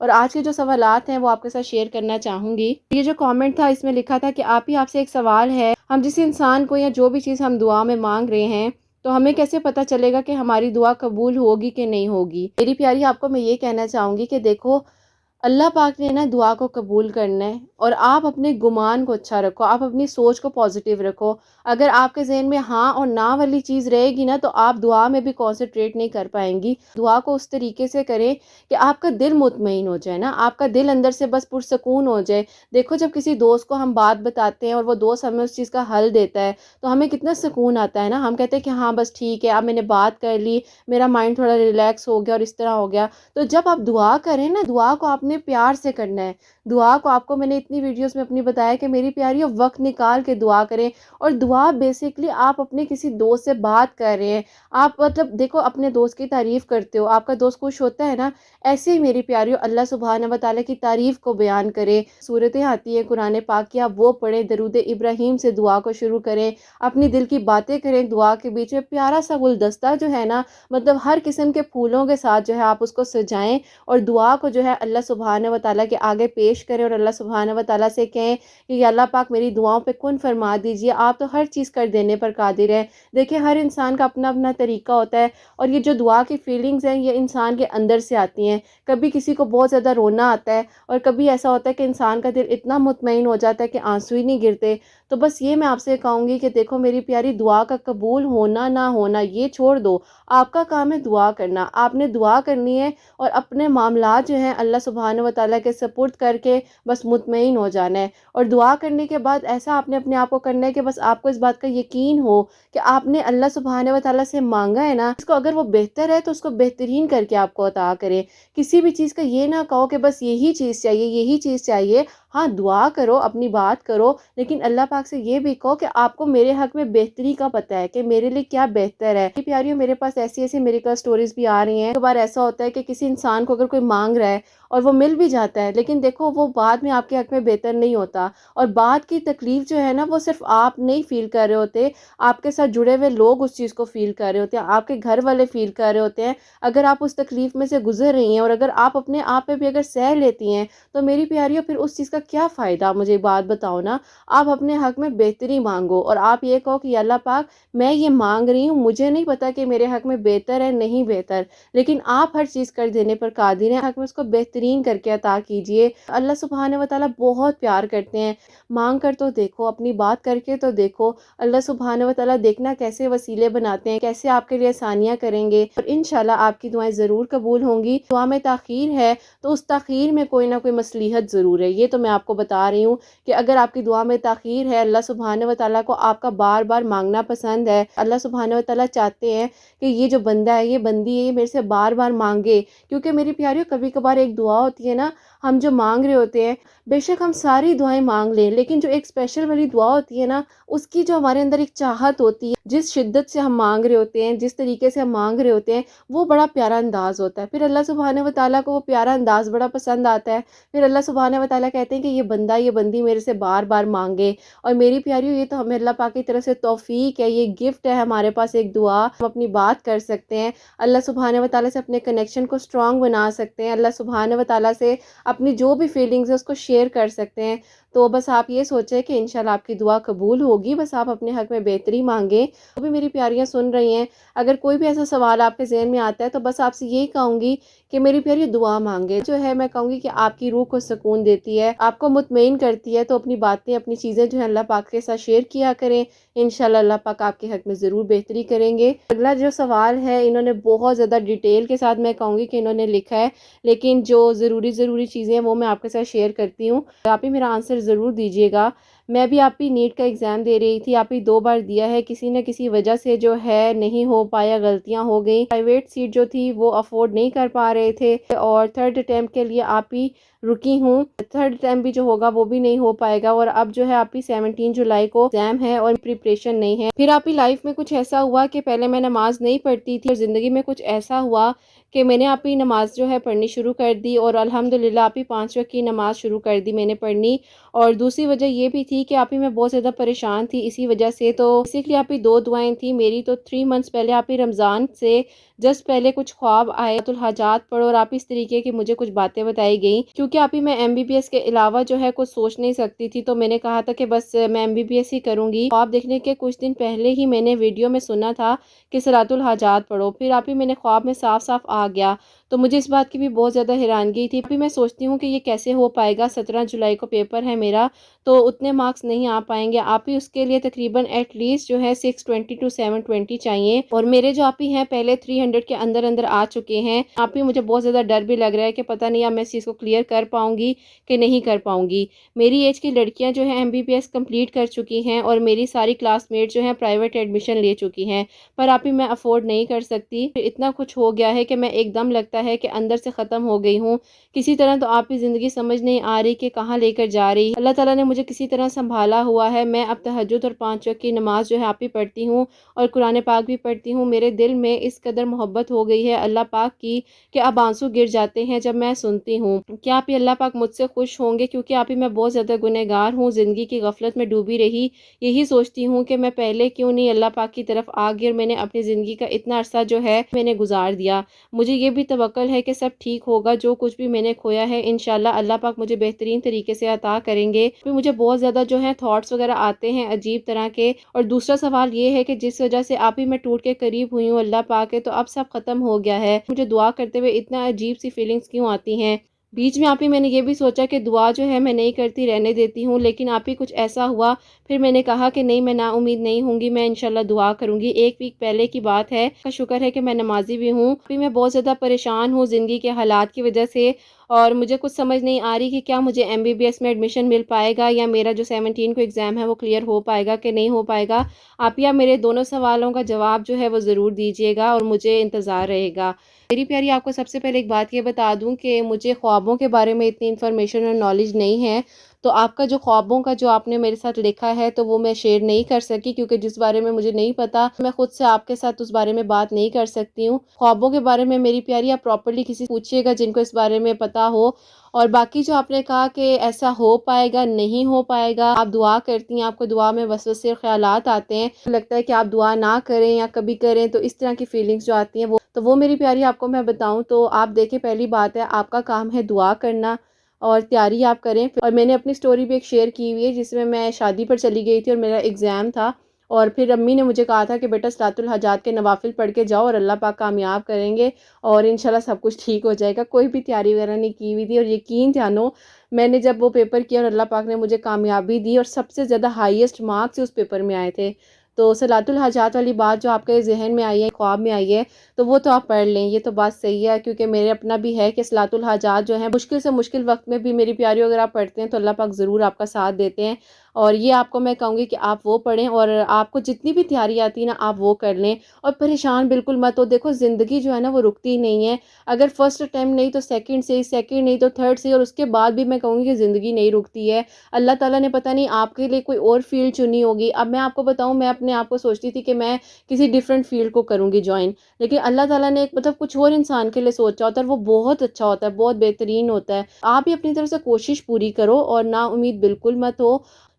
اور آج کے جو سوالات ہیں وہ آپ کے ساتھ شیئر کرنا چاہوں گی۔ یہ جو کامنٹ تھا اس میں لکھا تھا کہ آپ سے ایک سوال ہے، ہم جس انسان کو یا جو بھی چیز ہم دعا میں مانگ رہے ہیں تو ہمیں کیسے پتہ چلے گا کہ ہماری دعا قبول ہوگی کہ نہیں ہوگی؟ میری پیاری آپ کو میں یہ کہنا چاہوں گی کہ دیکھو، اللہ پاک نے نا دعا کو قبول کرنا ہے، اور آپ اپنے گمان کو اچھا رکھو، آپ اپنی سوچ کو پازیٹیو رکھو۔ اگر آپ کے ذہن میں ہاں اور نہ والی چیز رہے گی نا تو آپ دعا میں بھی کنسنٹریٹ نہیں کر پائیں گی۔ دعا کو اس طریقے سے کریں کہ آپ کا دل مطمئن ہو جائے نا، آپ کا دل اندر سے بس پرسکون ہو جائے۔ دیکھو، جب کسی دوست کو ہم بات بتاتے ہیں اور وہ دوست ہمیں اس چیز کا حل دیتا ہے تو ہمیں کتنا سکون آتا ہے نا، ہم کہتے ہیں کہ ہاں بس ٹھیک ہے، اب میں نے بات کر لی، میرا مائنڈ تھوڑا ریلیکس ہو گیا اور اس طرح ہو گیا۔ تو جب آپ دعا کریں نا، دعا کو آپ نے پیار سے کرنا ہے۔ دعا کو آپ کو میں نے اتنی ویڈیوز میں اپنی بتایا کہ میری پیاریوں، وقت نکال کے دعا کریں۔ اور دعا بیسکلی آپ اپنے کسی دوست سے بات کر رہے ہیں، آپ مطلب دیکھو اپنے دوست کی تعریف کرتے ہو، آپ کا دوست خوش ہوتا ہے نا، ایسے ہی میری پیاریوں اللہ سبحانہ و تعالیٰ کی تعریف کو بیان کریں۔ صورتیں آتی ہیں قرآن پاک کی، آپ وہ پڑھیں، درود ابراہیم سے دعا کو شروع کریں، اپنی دل کی باتیں کریں دعا کے بیچ میں۔ پیارا سا گلدستہ جو ہے نا، مطلب ہر قسم کے پھولوں کے ساتھ جو ہے آپ اس کو سجائیں اور دعا کو جو ہے اللہ سبحانہ و تعالیٰ کے آگے پیش کریں اور اللہ سبحانہ و تعالیٰ سے کہیں کہ یا اللہ پاک میری دعاؤں پہ کن فرما دیجیے، آپ تو ہر چیز کر دینے پر قادر ہیں۔ دیکھیں، ہر انسان کا اپنا اپنا طریقہ ہوتا ہے، اور یہ جو دعا کی فیلنگز ہیں یہ انسان کے اندر سے آتی ہیں۔ کبھی کسی کو بہت زیادہ رونا آتا ہے، اور کبھی ایسا ہوتا ہے کہ انسان کا دل اتنا مطمئن ہو جاتا ہے کہ آنسو ہی نہیں گرتے۔ تو بس یہ میں آپ سے کہوں گی کہ دیکھو میری پیاری، دعا کا قبول ہونا نہ ہونا یہ چھوڑ دو، آپ کا کام ہے دعا کرنا۔ آپ نے دعا کرنی ہے اور اپنے معاملات جو ہیں اللہ سبحانہ و تعالیٰ کے سپرد کر کے بس مطمئن ہو جانا ہے۔ اور دعا کرنے کے بعد ایسا آپ نے اپنے آپ کو کرنا ہے کہ بس آپ کو اس بات کا یقین ہو کہ آپ نے اللہ سبحانہ و تعالیٰ سے مانگا ہے نا، اس کو اگر وہ بہتر ہے تو اس کو بہترین کر کے آپ کو عطا کرے۔ کسی بھی چیز کا یہ نہ کہو کہ بس یہی چیز چاہیے، یہی چیز چاہیے۔ ہاں دعا کرو، اپنی بات کرو، لیکن اللہ پاک سے یہ بھی کہو کہ آپ کو میرے حق میں بہتری کا پتہ ہے کہ میرے لیے کیا بہتر ہے۔ پیاریوں، میرے پاس ایسی میریکل سٹوریز بھی آ رہی ہیں۔ ایک بار ایسا ہوتا ہے کہ کسی انسان کو اگر کوئی مانگ رہا ہے اور وہ مل بھی جاتا ہے، لیکن دیکھو وہ بعد میں آپ کے حق میں بہتر نہیں ہوتا، اور بعد کی تکلیف جو ہے نا وہ صرف آپ نہیں فیل کر رہے ہوتے، آپ کے ساتھ جڑے ہوئے لوگ اس چیز کو فیل کر رہے ہوتے ہیں، آپ کے گھر والے فیل کر رہے ہوتے ہیں۔ اگر آپ اس تکلیف میں سے گزر رہی ہیں اور اگر آپ اپنے آپ پہ بھی اگر سہ لیتی ہیں تو میری پیاریوں پھر اس چیز کا کیا فائدہ؟ مجھے بات بتاؤ نا۔ آپ اپنے حق میں بہتری مانگو اور آپ یہ کہو کہ یا اللہ پاک میں یہ مانگ رہی ہوں، مجھے نہیں پتا کہ میرے حق میں بہتر ہے نہیں بہتر، لیکن آپ ہر چیز کر دینے پر قادر ہیں، حق میں اس کو بہترین کر کے عطا کیجئے۔ اللہ سبحانہ و تعالیٰ بہت پیار کرتے ہیں، مانگ کر تو دیکھو، اپنی بات کر کے تو دیکھو۔ اللہ سبحانہ و تعالیٰ دیکھنا کیسے وسیلے بناتے ہیں، کیسے آپ کے لیے آسانیاں کریں گے، اور انشاءاللہ آپ کی دعائیں ضرور قبول ہوں گی۔ دعا میں تاخیر ہے تو اس تاخیر میں کوئی نہ کوئی مصلحت ضرور ہے، یہ تو میں آپ کو بتا رہی ہوں کہ اگر آپ کی دعا میں تاخیر ہے، اللہ سبحانہ و تعالیٰ کو آپ کا بار بار مانگنا پسند ہے، اللہ سبحانہ و تعالیٰ چاہتے ہیں کہ یہ جو بندہ ہے، یہ بندی ہے، یہ میرے سے بار بار مانگے۔ کیونکہ میری پیاریوں، کبھی کبھار ایک دعا ہوتی ہے نا، ہم جو مانگ رہے ہوتے ہیں، بے شک ہم ساری دعائیں مانگ لیں، لیکن جو ایک اسپیشل والی دعا ہوتی ہے نا، اس کی جو ہمارے اندر ایک چاہت ہوتی ہے، جس شدت سے ہم مانگ رہے ہوتے ہیں، جس طریقے سے ہم مانگ رہے ہوتے ہیں، وہ بڑا پیارا انداز ہوتا ہے۔ پھر اللہ سبحانہ و تعالیٰ کو وہ پیارا انداز بڑا پسند آتا ہے، پھر اللہ سبحانہ و تعالیٰ کہتے ہیں کہ یہ بندہ، یہ بندی میرے سے بار بار مانگے۔ اور میری پیاریوں، یہ تو ہمیں اللہ پاک کی طرف سے توفیق ہے، یہ گفٹ ہے ہمارے پاس، ایک دعا، ہم اپنی بات کر سکتے ہیں، اللہ سبحانہ و تعالیٰ سے اپنے کنیکشن کو اسٹرانگ بنا سکتے ہیں، اللہ سبحانہ و تعالیٰ سے اپنی جو بھی فیلنگز ہے اس کو شیئر کر سکتے ہیں۔ تو بس آپ یہ سوچیں کہ انشاءاللہ آپ کی دعا قبول ہوگی، بس آپ اپنے حق میں بہتری مانگیں۔ جو بھی میری پیاریاں سن رہی ہیں، اگر کوئی بھی ایسا سوال آپ کے ذہن میں آتا ہے تو بس آپ سے یہی کہوں گی کہ میری پیاری دعا مانگے، جو ہے میں کہوں گی کہ آپ کی روح کو سکون دیتی ہے، آپ کو مطمئن کرتی ہے۔ تو اپنی باتیں، اپنی چیزیں جو ہیں اللہ پاک کے ساتھ شیئر کیا کریں، انشاءاللہ اللہ پاک آپ کے حق میں ضرور بہتری کریں گے۔ اگلا جو سوال ہے، انہوں نے بہت زیادہ ڈیٹیل کے ساتھ میں کہوں گی کہ انہوں نے لکھا ہے، لیکن جو ضروری چیزیں ہیں وہ میں آپ کے ساتھ شیئر کرتی ہوں، آپ ہی میرا آنسر ضرور دیجیے گا۔ میں بھی آپ ہی نیٹ کا ایگزام دے رہی تھی، آپ ہی 2 بار دیا ہے، کسی نہ کسی وجہ سے جو ہے نہیں ہو پایا، غلطیاں ہو گئیں، پرائیویٹ سیٹ جو تھی وہ افورڈ نہیں کر پا رہے تھے، اور 3rd اٹیمپٹ کے لیے آپ ہی رکی ہوں، 3rd اٹیمپٹ بھی جو ہوگا وہ بھی نہیں ہو پائے گا، اور اب جو ہے آپ ہی 17 جولائی کو ایگزام ہے اور پریپریشن نہیں ہے۔ پھر آپ ہی لائف میں کچھ ایسا ہوا کہ پہلے میں نماز نہیں پڑھتی تھی، اور زندگی میں کچھ ایسا ہوا کہ میں نے آپ ہی نماز جو ہے پڑھنی شروع کر دی، اور الحمدللہ آپ ہی 5 وقت کی نماز شروع کر دی میں نے پڑھنی۔ اور دوسری وجہ یہ بھی تھی تھی کہ آپ ہی میں بہت زیادہ پریشان تھی اسی وجہ سے، تو بیسکلی آپ ہی 2 دعائیں تھیں میری، تو 3 منتھس پہلے آپ ہی رمضان سے جسٹ پہلے کچھ خواب آئے الحاجات پڑھو، اور آپ اس طریقے کی مجھے کچھ باتیں بتائی گئیں، کیونکہ آپ ہی میں MBBS کے علاوہ جو ہے کچھ سوچ نہیں سکتی تھی، تو میں نے کہا تھا کہ بس میں MBBS ہی کروں گی۔ خواب دیکھنے کے کچھ دن پہلے ہی میں نے ویڈیو میں سنا تھا کہ صلاۃ الحاجات پڑھو، پھر آپ ہی میں نے خواب میں صاف صاف آ گیا، تو مجھے اس بات کی بھی بہت زیادہ حیرانگی تھی۔ ابھی میں سوچتی ہوں کہ یہ کیسے ہو پائے گا، 17 جولائی کو پیپر ہے میرا، تو اتنے مارکس نہیں آ پائیں گے، آپ ہی اس کے لیے تقریباً ایٹ لیسٹ جو ہے 620 to 720 چاہیے، اور میرے جو آپ ہی ہیں پہلے 300 کے اندر اندر آ چکے ہیں۔ آپ ہی مجھے بہت زیادہ ڈر بھی لگ رہا ہے کہ پتہ نہیں اب میں اس چیز کو کلیئر کر پاؤں گی کہ نہیں کر پاؤں گی۔ میری ایج کی لڑکیاں جو ہیں MBBS کمپلیٹ کر چکی ہیں، اور میری ساری کلاس میٹ جو ہیں پرائیویٹ ایڈمیشن لے چکی ہیں، پر آپ ہی میں افورڈ نہیں کر سکتی، اتنا کچھ ہو گیا ہے کہ میں ایک دم لگتا ہے کہ اندر سے ختم ہو گئی ہوں کسی طرح، تو آپ کی زندگی سمجھ نہیں آ رہی کہ کہاں لے کر جا رہی۔ اللہ تعالیٰ نے مجھے کسی طرح سنبھالا ہوا ہے، میں اب تہجد اور 5 وقت کی نماز جو ہے آپ ہی پڑھتی ہوں، اور قرآن پاک بھی پڑھتی ہوں۔ میرے دل میں اس قدر محبت ہو گئی ہے اللہ پاک کی کہ اب آنسو گر جاتے ہیں جب میں سنتی ہوں کہ آپ ہی اللہ پاک مجھ سے خوش ہوں گے، کیونکہ آپ ہی میں بہت زیادہ گنہگار ہوں، زندگی کی غفلت میں ڈوبی رہی، یہی سوچتی ہوں کہ میں پہلے کیوں نہیں اللہ پاک کی طرف آ گئی، اور میں نے اپنی زندگی کا اتنا عرصہ جو ہے میں نے گزار دیا۔ مجھے یہ بھی توکل ہے کہ سب ٹھیک ہوگا، جو کچھ بھی میں نے کھویا ہے انشاءاللہ اللہ پاک مجھے بہترین طریقے سے عطا کریں گے۔ پھر مجھے بہت زیادہ جو ہے تھاٹس وغیرہ آتے ہیں عجیب طرح کے، اور دوسرا سوال یہ ہے کہ جس وجہ سے آپ ہی میں ٹوٹ کے قریب ہوئی ہوں اللہ پاک ہے، تو اب سب ختم ہو گیا ہے، مجھے دعا کرتے ہوئے اتنا عجیب سی فیلنگز کیوں آتی ہیں۔ بیچ میں آپ ہی میں نے یہ بھی سوچا کہ دعا جو ہے میں نہیں کرتی، رہنے دیتی ہوں، لیکن آپ ہی کچھ ایسا ہوا، پھر میں نے کہا کہ نہیں، میں نا امید نہیں ہوں گی، میں انشاءاللہ دعا کروں گی۔ 1 ویک پہلے کی بات ہے، کا شکر ہے کہ میں نمازی بھی ہوں، ابھی میں بہت زیادہ پریشان ہوں زندگی کے حالات کی وجہ سے، اور مجھے کچھ سمجھ نہیں آ رہی کہ کیا مجھے MBBS میں ایڈمیشن مل پائے گا، یا میرا جو 17 کو ایگزام ہے وہ کلیئر ہو پائے گا کہ نہیں ہو پائے گا۔ آپ یا میرے دونوں سوالوں کا جواب جو ہے وہ ضرور دیجیے گا، اور مجھے انتظار رہے گا۔ میری پیاری، آپ کو سب سے پہلے ایک بات یہ بتا دوں کہ مجھے خوابوں کے بارے میں اتنی انفارمیشن اور نالج نہیں ہے، تو آپ کا جو خوابوں کا جو آپ نے میرے ساتھ لکھا ہے تو وہ میں شیئر نہیں کر سکی، کیونکہ جس بارے میں مجھے نہیں پتا میں خود سے آپ کے ساتھ اس بارے میں بات نہیں کر سکتی ہوں۔ خوابوں کے بارے میں میری پیاری آپ پراپرلی کسی سے پوچھیے گا جن کو اس بارے میں پتا ہو۔ اور باقی جو آپ نے کہا کہ ایسا ہو پائے گا نہیں ہو پائے گا، آپ دعا کرتی ہیں، آپ کو دعا میں وسوسے اور خیالات آتے ہیں، لگتا ہے کہ آپ دعا نہ کریں یا کبھی کریں، تو اس طرح کی فیلنگز جو آتی ہیں وہ میری پیاری آپ کو میں بتاؤں تو آپ دیکھیں، پہلی بات ہے آپ کا کام ہے دعا کرنا، اور تیاری آپ کریں۔ اور میں نے اپنی سٹوری بھی ایک شیئر کی ہوئی ہے جس میں شادی پر چلی گئی تھی اور میرا ایگزام تھا، اور پھر امی نے مجھے کہا تھا کہ بیٹا صلاۃ الحاجات کے نوافل پڑھ کے جاؤ اور اللہ پاک کامیاب کریں گے، اور انشاءاللہ سب کچھ ٹھیک ہو جائے گا۔ کوئی بھی تیاری وغیرہ نہیں کی ہوئی تھی، اور یقین جانو میں نے جب وہ پیپر کیا اور اللہ پاک نے مجھے کامیابی دی، اور سب سے زیادہ ہائیسٹ مارکس اس پیپر میں آئے تھے، تو صلاۃ الحاجات والی بات جو آپ کے ذہن میں آئی ہے، خواب میں آئی ہے، تو وہ تو آپ پڑھ لیں، یہ تو بات صحیح ہے، کیونکہ میرے اپنا بھی ہے کہ صلاۃ الحاجات جو ہیں مشکل سے مشکل وقت میں بھی میری پیاریوں اگر آپ پڑھتے ہیں تو اللہ پاک ضرور آپ کا ساتھ دیتے ہیں۔ اور یہ آپ کو میں کہوں گی کہ آپ وہ پڑھیں، اور آپ کو جتنی بھی تیاری آتی ہے نا آپ وہ کر لیں، اور پریشان بالکل مت ہو۔ دیکھو زندگی جو ہے نا وہ رکتی نہیں ہے، اگر فرسٹ اٹیمپٹ نہیں تو سیکنڈ سے، سیکنڈ نہیں تو تھرڈ سے، اور اس کے بعد بھی میں کہوں گی کہ زندگی نہیں رکتی ہے۔ اللہ تعالیٰ نے پتہ نہیں آپ کے لیے کوئی اور فیلڈ چنی ہوگی۔ اب میں آپ کو بتاؤں، میں اپنے آپ کو سوچتی تھی کہ میں کسی ڈیفرنٹ فیلڈ کو کروں گی جوائن، لیکن اللہ تعالیٰ نے ایک کچھ اور انسان کے لیے سوچا ہوتا ہے، وہ بہت اچھا ہوتا ہے، بہت بہترین ہوتا ہے۔ آپ بھی اپنی طرف سے کوشش پوری کرو اور نا امید بالکل مت ہو،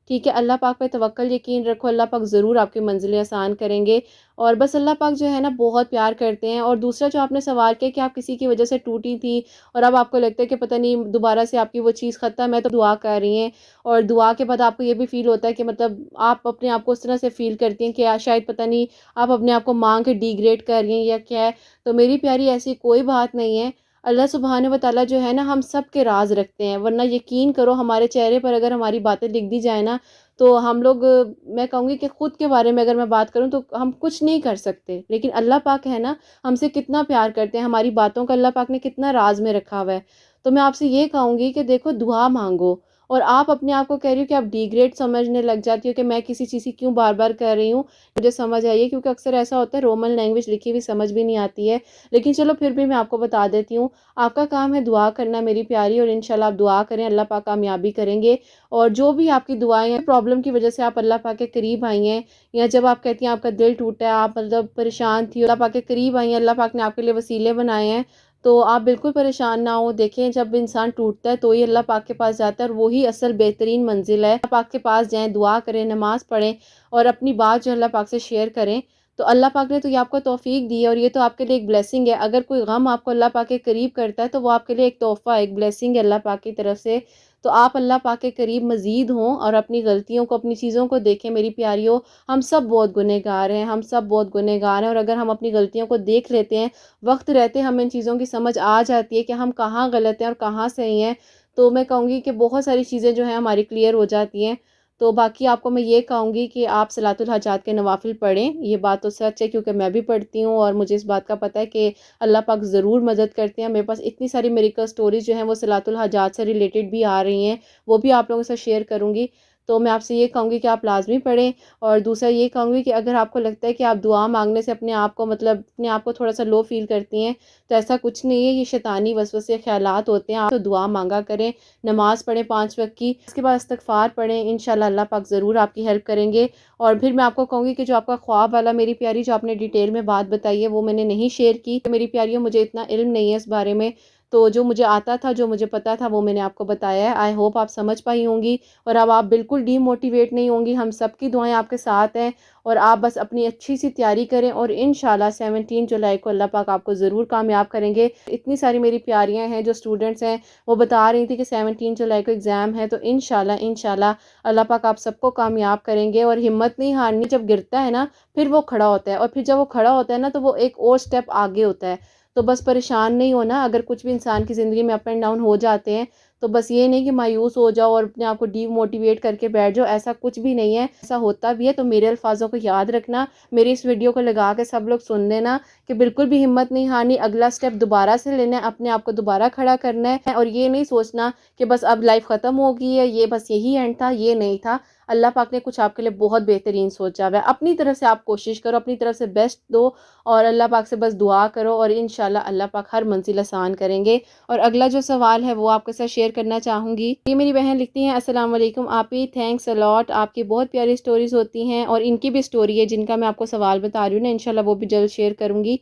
ٹھیک ہے؟ اللہ پاک پہ توکل یقین رکھو، اللہ پاک ضرور آپ کی منزلیں آسان کریں گے، اور بس اللہ پاک جو ہے نا بہت پیار کرتے ہیں۔ اور دوسرا جو آپ نے سوال کیا کہ آپ کسی کی وجہ سے ٹوٹی تھی اور اب آپ کو لگتا ہے کہ پتہ نہیں دوبارہ سے آپ کی وہ چیز ختم ہے، تو دعا کر رہی ہیں، اور دعا کے بعد آپ کو یہ بھی فیل ہوتا ہے کہ آپ اپنے آپ کو اس طرح سے فیل کرتی ہیں کہ شاید پتہ نہیں آپ اپنے آپ کو مانگ کے ڈی گریڈ کر رہی ہیں یا کیا ہے، تو میری پیاری ایسی کوئی بات نہیں ہے۔ اللہ سبحانہ و تعالیٰ جو ہے نا ہم سب کے راز رکھتے ہیں، ورنہ یقین کرو ہمارے چہرے پر اگر ہماری باتیں لکھ دی جائیں نا تو ہم لوگ، میں کہوں گی کہ خود کے بارے میں اگر میں بات کروں تو ہم کچھ نہیں کر سکتے، لیکن اللہ پاک ہے نا ہم سے کتنا پیار کرتے ہیں، ہماری باتوں کا اللہ پاک نے کتنا راز میں رکھا ہوا ہے۔ تو میں آپ سے یہ کہوں گی کہ دیکھو دعا مانگو، اور آپ اپنے آپ کو کہہ رہی ہو کہ آپ ڈی گریڈ سمجھنے لگ جاتی ہو کہ میں کسی چیز کی کیوں بار بار کر رہی ہوں، مجھے سمجھ آئیے، کیونکہ اکثر ایسا ہوتا ہے رومن لینگویج لکھی ہوئی سمجھ بھی نہیں آتی ہے، لیکن چلو پھر بھی میں آپ کو بتا دیتی ہوں، آپ کا کام ہے دعا کرنا میری پیاری، اور انشاءاللہ آپ دعا کریں، اللہ پاک کامیابی کریں گے۔ اور جو بھی آپ کی دعائیں ہیں، پرابلم کی وجہ سے آپ اللہ پاک کے قریب آئی ہیں، یا جب آپ کہتی ہیں آپ کا دل ٹوٹا ہے، آپ پریشان تھی، اللہ پاک کے قریب آئی ہیں، اللہ پاک نے آپ کے لیے وسیلے بنائے ہیں، تو آپ بالکل پریشان نہ ہو. دیکھیں جب انسان ٹوٹتا ہے تو ہی اللہ پاک کے پاس جاتا ہے، اور وہی اصل بہترین منزل ہے. اللہ پاک کے پاس جائیں، دعا کریں، نماز پڑھیں اور اپنی بات جو اللہ پاک سے شیئر کریں. تو اللہ پاک نے تو یہ آپ کو توفیق دی ہے، اور یہ تو آپ کے لیے ایک بلیسنگ ہے. اگر کوئی غم آپ کو اللہ پاک کے قریب کرتا ہے تو وہ آپ کے لیے ایک تحفہ، ایک بلیسنگ ہے اللہ پاک کی طرف سے. تو آپ اللہ پاک کے قریب مزید ہوں اور اپنی غلطیوں کو، اپنی چیزوں کو دیکھیں. میری پیاریوں، ہم سب بہت گنہگار ہیں، ہم سب بہت گنہگار ہیں، اور اگر ہم اپنی غلطیوں کو دیکھ لیتے ہیں وقت رہتے، ہمیں ان چیزوں کی سمجھ آ جاتی ہے کہ ہم کہاں غلط ہیں اور کہاں صحیح ہیں، تو میں کہوں گی کہ بہت ساری چیزیں جو ہیں ہماری کلیئر ہو جاتی ہیں. تو باقی آپ کو میں یہ کہوں گی کہ آپ صلاۃ الحاجات کے نوافل پڑھیں. یہ بات تو سچ ہے کیونکہ میں بھی پڑھتی ہوں، اور مجھے اس بات کا پتہ ہے کہ اللہ پاک ضرور مدد کرتے ہیں. میرے پاس اتنی ساری میریکل سٹوریز جو ہیں وہ صلاۃ الحاجات سے ریلیٹڈ بھی آ رہی ہیں، وہ بھی آپ لوگوں سے شیئر کروں گی. تو میں آپ سے یہ کہوں گی کہ آپ لازمی پڑھیں. اور دوسرا یہ کہوں گی کہ اگر آپ کو لگتا ہے کہ آپ دعا مانگنے سے اپنے آپ کو اپنے آپ کو تھوڑا سا لو فیل کرتی ہیں، تو ایسا کچھ نہیں ہے. یہ شیطانی وسوسے خیالات ہوتے ہیں. آپ تو دعا مانگا کریں، نماز پڑھیں 5 وقت کی، اس کے بعد استغفار پڑھیں. انشاءاللہ اللہ پاک ضرور آپ کی ہیلپ کریں گے. اور پھر میں آپ کو کہوں گی کہ جو آپ کا خواب والا، میری پیاری جو آپ نے ڈیٹیل میں بات بتائی ہے وہ میں نے نہیں شیئر کی. میری پیاریوں، مجھے اتنا علم نہیں ہے اس بارے میں، تو جو مجھے آتا تھا، جو مجھے پتا تھا، وہ میں نے آپ کو بتایا ہے. آئی ہوپ آپ سمجھ پائی ہوں گی، اور اب آپ بالکل ڈی موٹیویٹ نہیں ہوں گی. ہم سب کی دعائیں آپ کے ساتھ ہیں، اور آپ بس اپنی اچھی سی تیاری کریں، اور انشاءاللہ 17 جولائی کو اللہ پاک آپ کو ضرور کامیاب کریں گے. اتنی ساری میری پیاریاں ہیں جو اسٹوڈنٹس ہیں، وہ بتا رہی تھی کہ 17 جولائی کو ایگزام ہے. تو انشاءاللہ اللہ پاک آپ سب کو کامیاب کریں گے. اور ہمت نہیں ہارنی. جب گرتا ہے نا پھر وہ کھڑا ہوتا ہے، اور پھر جب وہ کھڑا ہوتا ہے نا تو وہ ایک اور سٹیپ آگے ہوتا ہے. تو بس پریشان نہیں ہونا. اگر کچھ بھی انسان کی زندگی میں اپ اینڈ ڈاؤن ہو جاتے ہیں تو بس یہ نہیں کہ مایوس ہو جاؤ اور اپنے آپ کو ڈی موٹیویٹ کر کے بیٹھ جاؤ. ایسا کچھ بھی نہیں ہے. ایسا ہوتا بھی ہے تو میرے الفاظوں کو یاد رکھنا، میری اس ویڈیو کو لگا کے سب لوگ سن لینا کہ بالکل بھی ہمت نہیں ہارنی. اگلا سٹیپ دوبارہ سے لینا ہے، اپنے آپ کو دوبارہ کھڑا کرنا ہے. اور یہ نہیں سوچنا کہ بس اب لائف ختم ہو گئی ہے، یہ بس یہی اینڈ تھا. یہ نہیں تھا. اللہ پاک نے کچھ آپ کے لیے بہت بہترین سوچا ہوا ہے. اپنی طرف سے آپ کوشش کرو، اپنی طرف سے بیسٹ دو، اور اللہ پاک سے بس دعا کرو، اور انشاءاللہ اللہ پاک ہر منزل آسان کریں گے. اور اگلا جو سوال ہے وہ آپ کے ساتھ شیئر کرنا چاہوں گی. یہ میری بہن لکھتی ہیں، السلام علیکم آپی، تھینکس الاٹ. آپ کی بہت پیاری سٹوریز ہوتی ہیں، اور ان کی بھی سٹوری ہے جن کا میں آپ کو سوال بتا رہی ہوں نا، انشاءاللہ وہ بھی جلد شیئر کروں گی.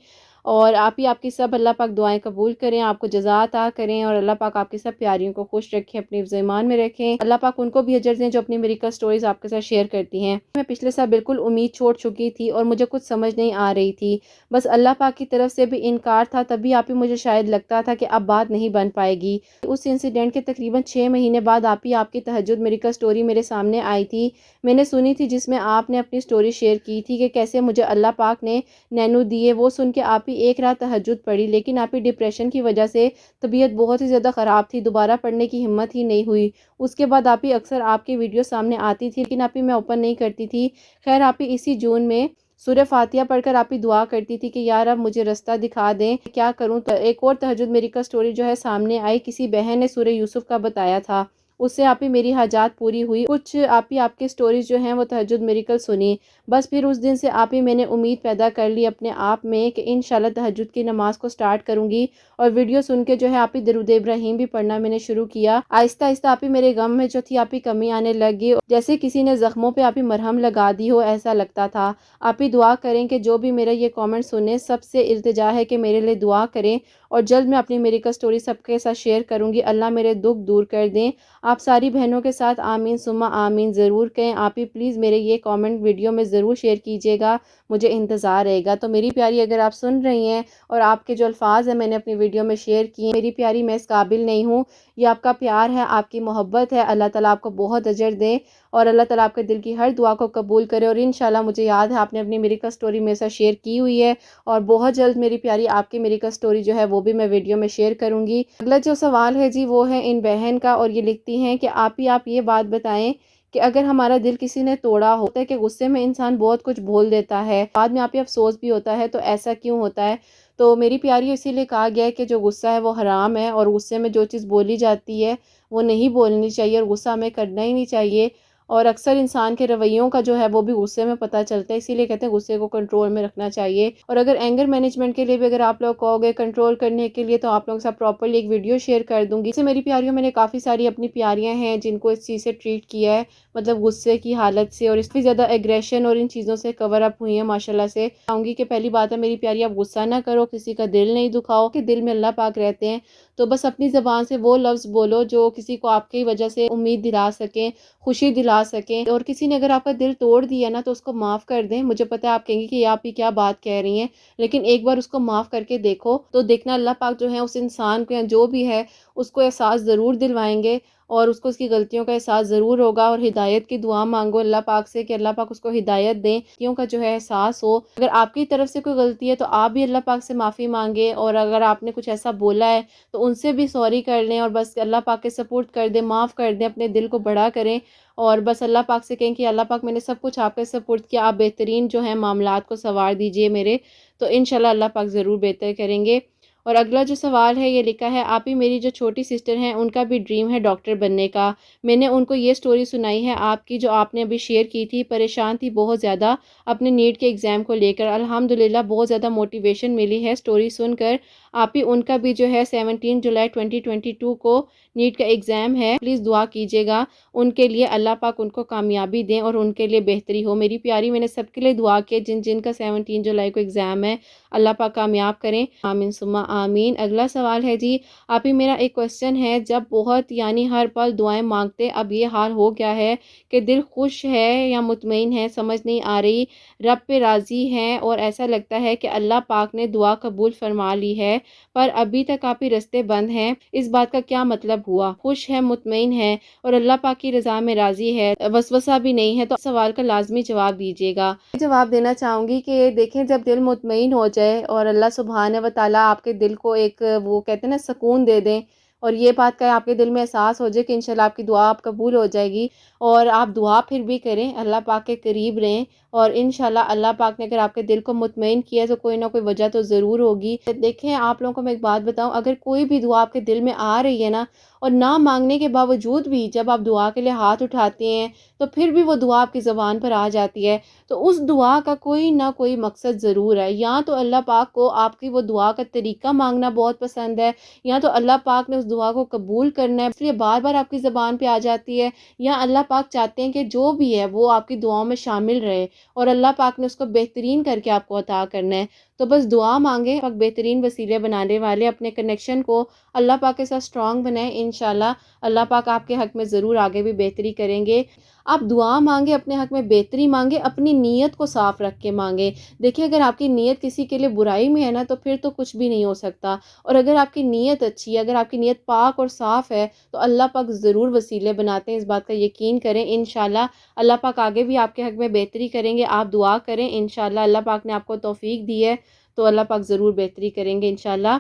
اور آپ ہی آپ کی سب اللہ پاک دعائیں قبول کریں، آپ کو جزا عطا کریں، اور اللہ پاک آپ کی سب پیاریوں کو خوش رکھیں، اپنے حفظ ایمان میں رکھیں. اللہ پاک ان کو بھی اجر دیں جو اپنی میریکل سٹوریز آپ کے ساتھ شیئر کرتی ہیں. میں پچھلے سال بالکل امید چھوڑ چکی تھی اور مجھے کچھ سمجھ نہیں آ رہی تھی. بس اللہ پاک کی طرف سے بھی انکار تھا. تبھی آپ ہی مجھے شاید لگتا تھا کہ اب بات نہیں بن پائے گی. اس انسیڈنٹ کے تقریباً 6 مہینے بعد آپ کی تہجد میریکل سٹوری میرے سامنے آئی تھی. میں نے سنی تھی جس میں آپ نے اپنی سٹوری شیئر کی تھی کہ کیسے مجھے اللہ پاک نے نینو دیے. وہ سن کے آپ ہی ایک رات تہجد پڑھی، لیکن آپ ہی ڈپریشن کی وجہ سے طبیعت بہت ہی زیادہ خراب تھی، دوبارہ پڑھنے کی ہمت ہی نہیں ہوئی. اس کے بعد آپ ہی اکثر آپ کی ویڈیو سامنے آتی تھی، لیکن آپ ہی میں اوپن نہیں کرتی تھی. خیر آپ ہی اسی جون میں سورہ فاتحہ پڑھ کر آپ ہی دعا کرتی تھی کہ یا رب مجھے رستہ دکھا دیں، کیا کروں. تو ایک اور تہجد میریکل سٹوری جو ہے سامنے آئی. کسی بہن نے سورہ یوسف کا بتایا تھا، اس سے آپ ہی میری حاجات پوری ہوئی. کچھ آپ ہی سٹوریز جو ہیں وہ تہجد میریکل سنی. بس پھر اس دن سے آپ ہی میں نے امید پیدا کر لی اپنے آپ میں کہ انشاءاللہ تہجد کی نماز کو سٹارٹ کروں گی. اور ویڈیو سن کے جو ہے آپ ہی درود ابراہیم بھی پڑھنا میں نے شروع کیا. آہستہ آہستہ آپ ہی میرے غم میں جو تھی آپ ہی کمی آنے لگی، جیسے کسی نے زخموں پہ آپ ہی مرہم لگا دی ہو ایسا لگتا تھا. آپ ہی دعا کریں کہ جو بھی میرا یہ کامنٹ سنے، سب سے التجا ہے کہ میرے لیے دعا کریں. اور جلد میں اپنی میریکل سٹوری سب کے ساتھ شیئر کروں گی. اللہ میرے دکھ دور کر دیں. آپ ساری بہنوں کے ساتھ آمین ثم آمین ضرور کہیں. آپ ہی پلیز میرے یہ کامنٹ ویڈیو میں ضرور شیئر کیجیے گا، مجھے انتظار رہے گا. تو میری پیاری اگر آپ سن رہی ہیں اور آپ کے جو الفاظ ہیں میں نے اپنی ویڈیو میں شیئر کیے، میری پیاری میں اس قابل نہیں ہوں. یہ آپ کا پیار ہے، آپ کی محبت ہے. اللہ تعالیٰ آپ کو بہت اجر دے، اور اللہ تعالیٰ آپ کے دل کی ہر دعا کو قبول کرے. اور انشاءاللہ مجھے یاد ہے آپ نے اپنی میریکل سٹوری میرے ساتھ شیئر کی ہوئی ہے، اور بہت جلد میری پیاری آپ کی میریکل سٹوری جو ہے وہ بھی میں ویڈیو میں شیئر کروں گی. اگلا جو سوال ہے جی وہ ہے ان بہن کا، اور یہ لکھتی ہیں کہ آپ یہ بات بتائیں کہ اگر ہمارا دل کسی نے توڑا ہوتا ہے کہ غصے میں انسان بہت کچھ بول دیتا ہے، بعد میں آپ ہی افسوس بھی ہوتا ہے، تو ایسا کیوں ہوتا ہے؟ تو میری پیاری اسی لیے کہا گیا ہے کہ جو غصہ ہے وہ حرام ہے، اور غصے میں جو چیز بولی جاتی ہے وہ نہیں بولنی چاہیے، اور غصہ ہمیں کرنا ہی نہیں چاہیے. اور اکثر انسان کے رویوں کا جو ہے وہ بھی غصے میں پتہ چلتا ہے، اسی لیے کہتے ہیں غصے کو کنٹرول میں رکھنا چاہیے۔ اور اگر اینگر مینجمنٹ کے لیے بھی اگر آپ لوگ کہو گے کنٹرول کرنے کے لیے تو آپ لوگوں کے ساتھ پراپرلی ایک ویڈیو شیئر کر دوں گی۔ اس سے میری پیاریوں، میں نے کافی ساری اپنی پیاریاں ہیں جن کو اس چیز سے ٹریٹ کیا ہے، مطلب غصے کی حالت سے، اور اس سے زیادہ ایگریشن اور ان چیزوں سے کور اپ ہوئی ہیں ماشاءاللہ سے۔ چاہوں گی کہ پہلی بات ہے میری پیاری، آپ غصہ نہ کرو، کسی کا دل نہیں دکھاؤ، کہ دل میں اللہ پاک رہتے ہیں، تو بس اپنی زبان سے وہ لفظ بولو جو کسی کو آپ کی وجہ سے امید دلا سکیں، خوشی دلا سکیں۔ اور کسی نے اگر آپ کا دل توڑ دیا نا تو اس کو معاف کر دیں۔ مجھے پتہ ہے آپ کہیں گے کہ آپ ہی کیا بات کہہ رہی ہیں، لیکن ایک بار اس کو معاف کر کے دیکھو تو دیکھنا اللہ پاک جو ہے اس انسان کو یا جو بھی ہے اس کو احساس ضرور دلوائیں گے، اور اس کو اس کی غلطیوں کا احساس ضرور ہوگا۔ اور ہدایت کی دعا مانگو اللہ پاک سے کہ اللہ پاک اس کو ہدایت دیں، غلطیوں کا جو ہے احساس ہو۔ اگر آپ کی طرف سے کوئی غلطی ہے تو آپ بھی اللہ پاک سے معافی مانگیں، اور اگر آپ نے کچھ ایسا بولا ہے تو ان سے بھی سوری کر لیں، اور بس اللہ پاک کے سپورٹ کر دیں، معاف کر دیں، اپنے دل کو بڑا کریں، اور بس اللہ پاک سے کہیں کہ اللہ پاک میں نے سب کچھ آپ کے سپورٹ کیا، آپ بہترین جو ہے معاملات کو سنوار دیجئے میرے، تو انشاءاللہ اللہ پاک ضرور بہتر کریں گے۔ اور اگلا جو سوال ہے یہ لکھا ہے، آپ ہی میری جو چھوٹی سسٹر ہیں ان کا بھی ڈریم ہے ڈاکٹر بننے کا، میں نے ان کو یہ سٹوری سنائی ہے آپ کی جو آپ نے ابھی شیئر کی تھی، پریشان تھی بہت زیادہ اپنے نیٹ کے ایگزام کو لے کر، الحمدللہ بہت زیادہ موٹیویشن ملی ہے سٹوری سن کر۔ آپ ہی ان کا بھی جو ہے 17 جولائی 2022 کو نیٹ کا ایگزام ہے، پلیز دعا کیجیے گا ان کے لیے، اللہ پاک ان کو کامیابی دیں اور ان کے لیے بہتری ہو۔ میری پیاری، میں نے سب کے لیے دعا کی جن جن کا 17 جولائی کو ایگزام ہے، اللہ پاک کامیاب کریں، آمین ثم آمین۔ اگلا سوال ہے جی، آپ ہی میرا ایک کوسچن ہے، جب بہت یعنی ہر پل دعائیں مانگتے، اب یہ حال ہو گیا ہے کہ دل خوش ہے یا مطمئن ہے سمجھ نہیں آ رہی، رب پہ راضی ہیں اور ایسا لگتا ہے کہ اللہ پاک نے دعا قبول فرما لی ہے، پر ابھی تک آپ ہی رستے بند ہیں، اس بات کا کیا مطلب ہوا؟ خوش ہے، مطمئن ہے اور اللہ پاک کی رضا میں راضی ہے، وسوسہ بھی نہیں ہے، تو سوال کا لازمی جواب دیجیے گا۔ جواب دینا چاہوں گی کہ دیکھیں، جب دل مطمئن ہو جائے اور اللہ سبحانہ و تعالیٰ آپ کے دل کو ایک وہ کہتے ہیں نا سکون دے دیں، اور یہ بات کا آپ کے دل میں احساس ہو جائے کہ انشاءاللہ آپ کی دعا آپ قبول ہو جائے گی، اور آپ دعا پھر بھی کریں، اللہ پاک کے قریب رہیں، اور انشاءاللہ اللہ پاک نے اگر آپ کے دل کو مطمئن کیا تو کوئی نہ کوئی وجہ تو ضرور ہوگی۔ دیکھیں، آپ لوگوں کو میں ایک بات بتاؤں، اگر کوئی بھی دعا آپ کے دل میں آ رہی ہے نا، اور نہ مانگنے کے باوجود بھی جب آپ دعا کے لیے ہاتھ اٹھاتے ہیں تو پھر بھی وہ دعا آپ کی زبان پر آ جاتی ہے، تو اس دعا کا کوئی نہ کوئی مقصد ضرور ہے۔ یا تو اللہ پاک کو آپ کی وہ دعا کا طریقہ مانگنا بہت پسند ہے، یا تو اللہ پاک نے اس دعا کو قبول کرنا ہے اس لیے بار بار آپ کی زبان پہ آ جاتی ہے، یا اللہ پاک چاہتے ہیں کہ جو بھی ہے وہ آپ کی دعاؤں میں شامل رہے، اور اللہ پاک نے اس کو بہترین کر کے آپ کو عطا کرنا ہے۔ تو بس دعا مانگیں، پاک بہترین وسیلے بنانے والے، اپنے کنیکشن کو اللہ پاک کے ساتھ سٹرونگ بنائیں، انشاءاللہ اللہ پاک آپ کے حق میں ضرور آگے بھی بہتری کریں گے۔ آپ دعا مانگیں، اپنے حق میں بہتری مانگیں، اپنی نیت کو صاف رکھ کے مانگیں۔ دیکھیں، اگر آپ کی نیت کسی کے لیے برائی میں ہے نا تو پھر تو کچھ بھی نہیں ہو سکتا، اور اگر آپ کی نیت اچھی ہے، اگر آپ کی نیت پاک اور صاف ہے تو اللہ پاک ضرور وسیلے بناتے ہیں، اس بات کا یقین کریں۔ انشاءاللہ اللہ پاک آگے بھی آپ کے حق میں بہتری کریں گے، آپ دعا کریں، انشاءاللہ اللہ پاک نے آپ کو توفیق دی ہے تو اللہ پاک ضرور بہتری کریں گے انشاءاللہ۔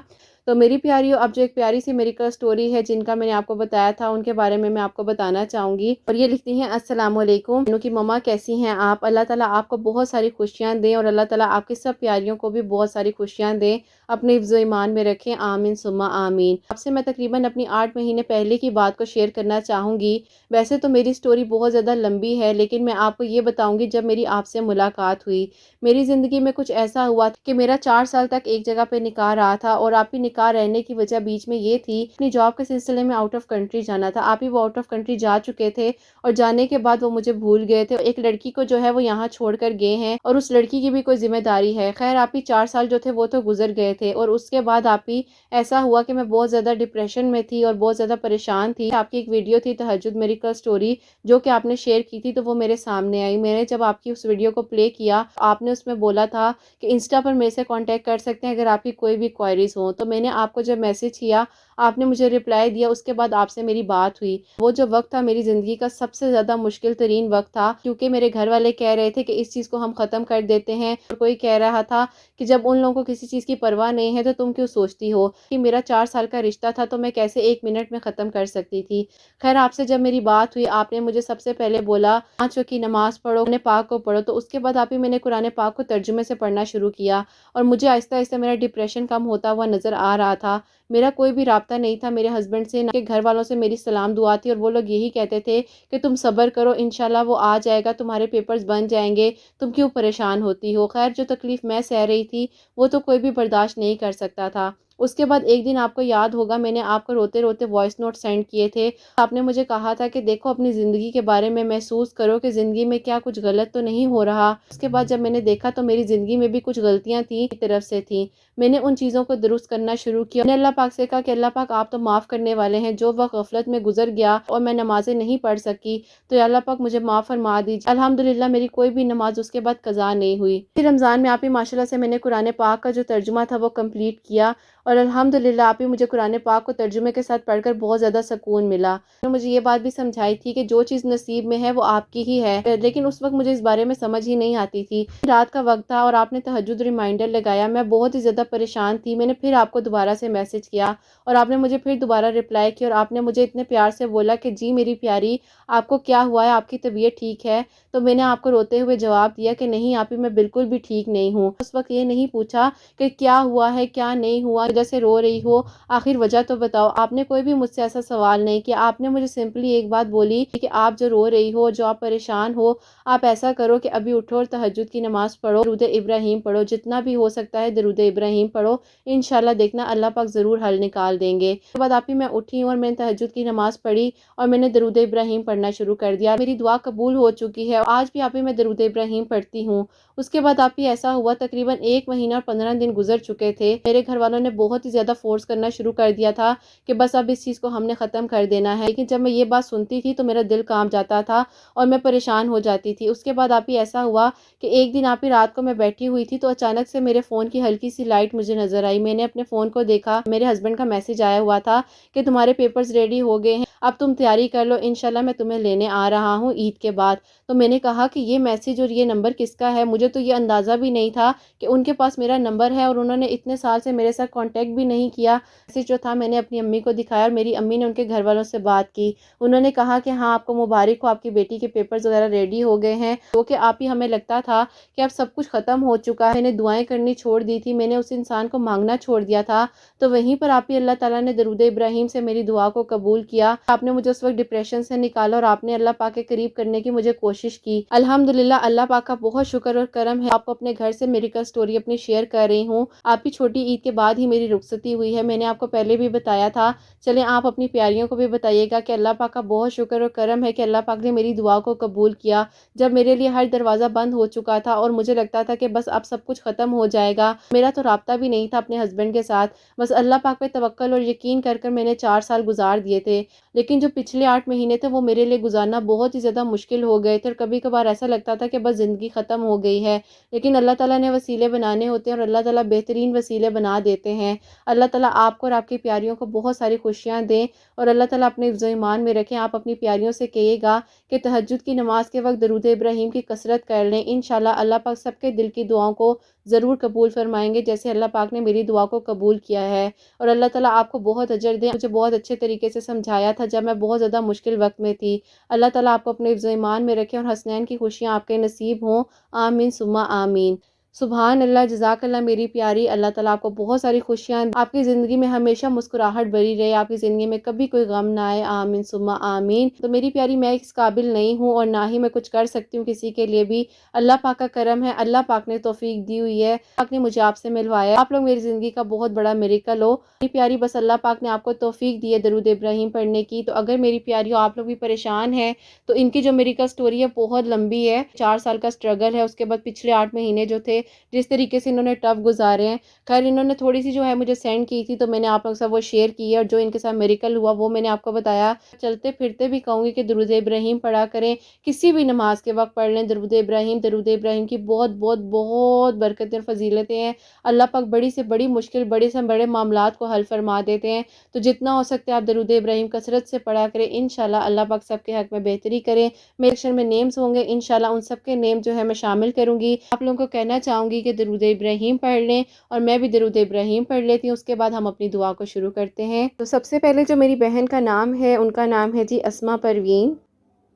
تو میری پیاریوں، اب جو ایک پیاری سی میری کا سٹوری ہے جن کا میں نے آپ کو بتایا تھا ان کے بارے میں آپ کو بتانا چاہوں گی، اور یہ لکھتی ہیں، السلام علیکم انو کی مما، کیسی ہیں آپ؟ اللہ تعالیٰ آپ کو بہت ساری خوشیاں دیں، اور اللہ تعالیٰ آپ کی سب پیاریوں کو بھی بہت ساری خوشیاں دیں، اپنے حفظ و ایمان میں رکھیں، آمین ثم آمین۔ آپ سے میں تقریباً اپنی 8 مہینے پہلے کی بات کو شیئر کرنا چاہوں گی۔ ویسے تو میری سٹوری بہت زیادہ لمبی ہے، لیکن میں آپ کو یہ بتاؤں گی جب میری آپ سے ملاقات ہوئی، میری زندگی میں کچھ ایسا ہوا کہ میرا 4 سال تک ایک جگہ پہ نکاح رہا تھا، اور آپ ہی نکاح رہنے کی وجہ بیچ میں یہ تھی اپنی جاب کے سلسلے میں آؤٹ آف کنٹری جانا تھا۔ آپ ہی وہ آؤٹ آف کنٹری جا چکے تھے، اور جانے کے بعد وہ مجھے بھول گئے تھے، ایک لڑکی کو جو ہے وہ یہاں چھوڑ کر گئے ہیں، اور اس لڑکی کی بھی کوئی ذمہ داری ہے۔ خیر، آپ ہی 4 سال جو تھے وہ تو گزر گئے تھے، اور اس کے بعد آپ ہی ایسا ہوا کہ میں بہت زیادہ ڈپریشن میں تھی اور بہت زیادہ پریشان تھی۔ آپ کی ایک ویڈیو تھی تہجد میریکل سٹوری جو کہ آپ نے شیئر کی تھی، تو وہ میرے سامنے آئی۔ میں نے جب آپ کی اس ویڈیو کو پلے کیا، آپ نے اس میں بولا تھا کہ انسٹا پر میرے سے کانٹیکٹ کر سکتے ہیں اگر آپ کی کوئی بھی کوائریز ہوں، تو میں نے آپ کو جب میسج کیا آپ نے مجھے رپلائی دیا، اس کے بعد آپ سے میری بات ہوئی۔ وہ جو وقت تھا میری زندگی کا سب سے زیادہ مشکل ترین وقت تھا، کیونکہ میرے گھر والے کہہ رہے تھے کہ اس چیز کو ہم ختم کر دیتے ہیں، اور کوئی کہہ رہا تھا کہ جب ان لوگوں کو کسی چیز کی پرواہ نہیں ہے تو تم کیوں سوچتی ہو، کہ میرا 4 سال کا رشتہ تھا تو میں کیسے 1 منٹ میں ختم کر سکتی تھی۔ خیر، آپ سے جب میری بات ہوئی آپ نے مجھے سب سے پہلے بولا 5 وقت کی نماز پڑھو، قرآن پاک کو پڑھو، تو اس کے بعد آپ ہی میں نے قرآن پاک کو ترجمے سے پڑھنا شروع کیا، اور مجھے آہستہ آہستہ میرا ڈپریشن کم ہوتا ہوا نظر آ رہا تھا۔ میرا کوئی بھی رابطہ نہیں تھا میرے ہسبینڈ سے، نہ کہ گھر والوں سے میری سلام دعا تھی، اور وہ لوگ یہی کہتے تھے کہ تم صبر کرو، انشاءاللہ وہ آ جائے گا، تمہارے پیپرز بن جائیں گے، تم کیوں پریشان ہوتی ہو۔ خیر جو تکلیف میں سہ رہی تھی وہ تو کوئی بھی برداشت نہیں کر سکتا تھا۔ اس کے بعد ایک دن آپ کو یاد ہوگا میں نے آپ کو روتے روتے وائس نوٹ سینڈ کیے تھے، آپ نے مجھے کہا تھا کہ دیکھو اپنی زندگی کے بارے میں محسوس کرو کہ زندگی میں کیا کچھ غلط تو نہیں ہو رہا۔ اس کے بعد جب میں نے دیکھا تو میری زندگی میں بھی کچھ غلطیاں تھیں میری طرف سے تھیں، میں نے ان چیزوں کو درست کرنا شروع کیا۔ میں نے اللہ پاک سے کہا کہ اللہ پاک آپ تو معاف کرنے والے ہیں، جو وقت غفلت میں گزر گیا اور میں نمازیں نہیں پڑھ سکی تو یا اللہ پاک مجھے معاف فرما دیجیے۔ الحمدللہ میری کوئی بھی نماز اس کے بعد قضا نہیں ہوئی۔ پھر رمضان میں آپ ہی ماشاءاللہ سے میں نے قرآن پاک کا جو ترجمہ تھا وہ کمپلیٹ کیا، اور الحمدللہ آپ ہی مجھے قرآن پاک کو ترجمے کے ساتھ پڑھ کر بہت زیادہ سکون ملا۔ انہوں نے مجھے یہ بات بھی سمجھائی تھی کہ جو چیز نصیب میں ہے وہ آپ کی ہی ہے، لیکن اس وقت مجھے اس بارے میں سمجھ ہی نہیں آتی تھی۔ رات کا وقت تھا اور آپ نے تہجد ریمائنڈر لگایا، میں بہت ہی زیادہ پریشان تھی، میں نے پھر آپ کو دوبارہ سے میسج کیا اور آپ نے مجھے پھر دوبارہ رپلائی کیا، اور آپ نے مجھے اتنے پیار سے بولا کہ جی میری پیاری آپ کو کیا ہوا ہے، آپ کی طبیعت ٹھیک ہے؟ تو میں نے آپ کو روتے ہوئے جواب دیا کہ نہیں آپ ہی میں بالکل بھی ٹھیک نہیں ہوں۔ اس وقت یہ نہیں پوچھا کہ کیا ہوا ہے کیا نہیں ہوا، وجہ سے رو رہی ہو، آخر وجہ تو بتاؤ۔ آپ نے کوئی بھی مجھ سے ایسا سوال نہیں کیا، آپ نے مجھے سمپلی ایک بات بولی کہ آپ جو رو رہی ہو، جو آپ پریشان ہو، آپ ایسا کرو کہ ابھی اٹھو اور تہجد کی نماز پڑھو، درود ابراہیم پڑھو، جتنا بھی ہو سکتا ہے درود ابراہیم پڑھو، انشاءاللہ دیکھنا اللہ پاک ضرور حل نکال دیں گے۔ اس کے بعد آپ ہی میں اٹھی اور میں نے تہجد کی نماز پڑھی اور میں نے درود ابراہیم پڑھنا شروع کر دیا، میری دعا قبول ہو چکی ہے، آج بھی آپ ہی میں درود ابراہیم پڑھتی ہوں۔ اس کے بعد آپ ہی ایسا ہوا تقریباً 1 مہینہ اور 15 دن گزر چکے تھے، میرے گھر والوں نے بہت ہی زیادہ فورس کرنا شروع کر دیا تھا کہ بس اب اس چیز کو ہم نے ختم کر دینا ہے، لیکن جب میں یہ بات سنتی تھی تو میرا دل کانپ جاتا تھا اور میں پریشان ہو جاتی تھی۔ اس کے بعد آپ ہی ایسا ہوا کہ ایک دن آپ ہی رات کو میں بیٹھی ہوئی تھی تو اچانک سے میرے فون کی ہلکی سی لائٹ مجھے نظر آئی، میں نے اپنے فون کو دیکھا، میرے ہسبینڈ کا میسج آیا ہوا تھا کہ تمہارے پیپرز ریڈی ہو گئے ہیں، اب تم تیاری کر لو، انشاءاللہ میں تمہیں لینے آ رہا ہوں عید کے بعد۔ تو میں نے کہا کہ یہ میسج اور یہ نمبر کس کا ہے، مجھے تو یہ اندازہ بھی نہیں تھا کہ ان کے پاس میرا نمبر ہے، اور انہوں نے اتنے سال سے میرے ساتھ کانٹیکٹ بھی نہیں کیا۔ میسج جو تھا میں نے اپنی امی کو دکھایا اور میری امی نے ان کے گھر والوں سے بات کی، انہوں نے کہا کہ ہاں آپ کو مبارک ہو، آپ کی بیٹی کے پیپرز وغیرہ ریڈی ہو گئے ہیں، تو کہ آپ ہی ہمیں لگتا تھا کہ اب سب کچھ ختم ہو چکا ہے، میں نے دعائیں کرنی چھوڑ دی تھی، میں نے اس انسان کو مانگنا چھوڑ دیا تھا، تو وہیں پر آپ ہی اللہ تعالیٰ نے درود ابراہیم سے میری دعا کو قبول کیا، آپ نے مجھے اس وقت ڈپریشن سے نکالا اور آپ نے اللہ پاک کے قریب کرنے کی مجھے کوشش کی۔ الحمدللہ اللہ پاک کا بہت شکر اور کرم ہے، آپ کو اپنے گھر سے میریکل سٹوری اپنی شیئر کر رہی ہوں۔ آپ کی چھوٹی عید کے بعد ہی میری رخصتی ہوئی ہے، میں نے آپ کو پہلے بھی بتایا تھا، چلیں آپ اپنی پیاریوں کو بھی بتائیے گا کہ اللہ پاک کا بہت شکر اور کرم ہے کہ اللہ پاک نے میری دعا کو قبول کیا، جب میرے لیے ہر دروازہ بند ہو چکا تھا اور مجھے لگتا تھا کہ بس اب سب کچھ ختم ہو جائے گا، میرا تو رابطہ بھی نہیں تھا اپنے ہسبینڈ کے ساتھ، بس اللہ پاک پہ توکل اور یقین کر کر میں نے 4 سال گزار دیے تھے، لیکن جو پچھلے 8 مہینے تھے وہ میرے لیے گزارنا بہت ہی زیادہ مشکل ہو گئے تھے، اور کبھی کبھار ایسا لگتا تھا کہ بس زندگی ختم ہو گئی ہے، لیکن اللہ تعالیٰ نے وسیلے بنانے ہوتے ہیں اور اللہ تعالیٰ بہترین وسیلے بنا دیتے ہیں۔ اللہ تعالیٰ آپ کو اور آپ کی پیاریوں کو بہت ساری خوشیاں دیں، اور اللہ تعالیٰ اپنے حفظ و ایمان میں رکھیں۔ آپ اپنی پیاریوں سے کہیے گا کہ تہجد کی نماز کے وقت درود ابراہیم کی کثرت کر لیں، انشاءاللہ اللہ پاک سب کے دل کی دعاؤں کو ضرور قبول فرمائیں گے، جیسے اللہ پاک نے میری دعا کو قبول کیا ہے، اور اللہ تعالیٰ آپ کو بہت اجر دے۔ مجھے بہت اچھے طریقے سے سمجھایا تھا جب میں بہت زیادہ مشکل وقت میں تھی، اللہ تعالیٰ آپ کو اپنے حفظ و ایمان میں رکھے اور حسنین کی خوشیاں آپ کے نصیب ہوں، آمین ثم آمین۔ سبحان اللہ، جزاک اللہ میری پیاری، اللہ تعالیٰ آپ کو بہت ساری خوشیاں، آپ کی زندگی میں ہمیشہ مسکراہٹ بری رہے، آپ کی زندگی میں کبھی کوئی غم نہ آئے، آمین ثم آمین۔ تو میری پیاری میں اس قابل نہیں ہوں اور نہ ہی میں کچھ کر سکتی ہوں کسی کے لیے بھی، اللہ پاک کا کرم ہے، اللہ پاک نے توفیق دی ہوئی ہے، پاک نے مجھے آپ سے ملوایا، آپ لوگ میری زندگی کا بہت بڑا میریکل ہو میری پیاری، بس اللہ پاک نے آپ کو توفیق دی ہے درود ابراہیم پڑھنے کی۔ تو اگر میری پیاری آپ لوگ بھی پریشان ہیں تو ان کی جو میریکل سٹوری ہے بہت لمبی ہے، 4 سال کا سٹرگل ہے، اس کے بعد پچھلے 8 مہینے جو تھے جس طریقے سے انہوں نے ٹف گزارے ہیں، خیر انہوں نے تھوڑی سی جو ہے مجھے سینڈ کی تھی تو میں نے آپ لوگ سے وہ شیئر کی ہے، اور جو ان کے ساتھ میریکل ہوا وہ میں نے آپ کو بتایا۔ چلتے پھرتے بھی کہوں گی کہ درود ابراہیم پڑھا کریں، کسی بھی نماز کے وقت پڑھ لیں درود ابراہیم، درود ابراہیم کی بہت بہت بہت برکتیں اور فضیلتیں ہیں، اللہ پاک بڑی سے بڑی مشکل، بڑے سے بڑے معاملات کو حل فرما دیتے ہیں، تو جتنا ہو سکتا ہے آپ درود ابراہیم کثرت سے پڑھا کریں، انشاءاللہ اللہ پاک سب کے حق میں بہتری کریں۔ میرے سیکشن میں نیمز ہوں گے، انشاءاللہ ان سب کے نیم جو ہے میں شامل کروں گی، آپ لوگوں کو کہنا چاہوں گی کہ درود ابراہیم پڑھ لیں، اور میں بھی درود ابراہیم پڑھ لیتی ہوں، اس کے بعد ہم اپنی دعا کو شروع کرتے ہیں۔ تو سب سے پہلے جو میری بہن کا نام ہے ان کا نام ہے جی اسماء پروین،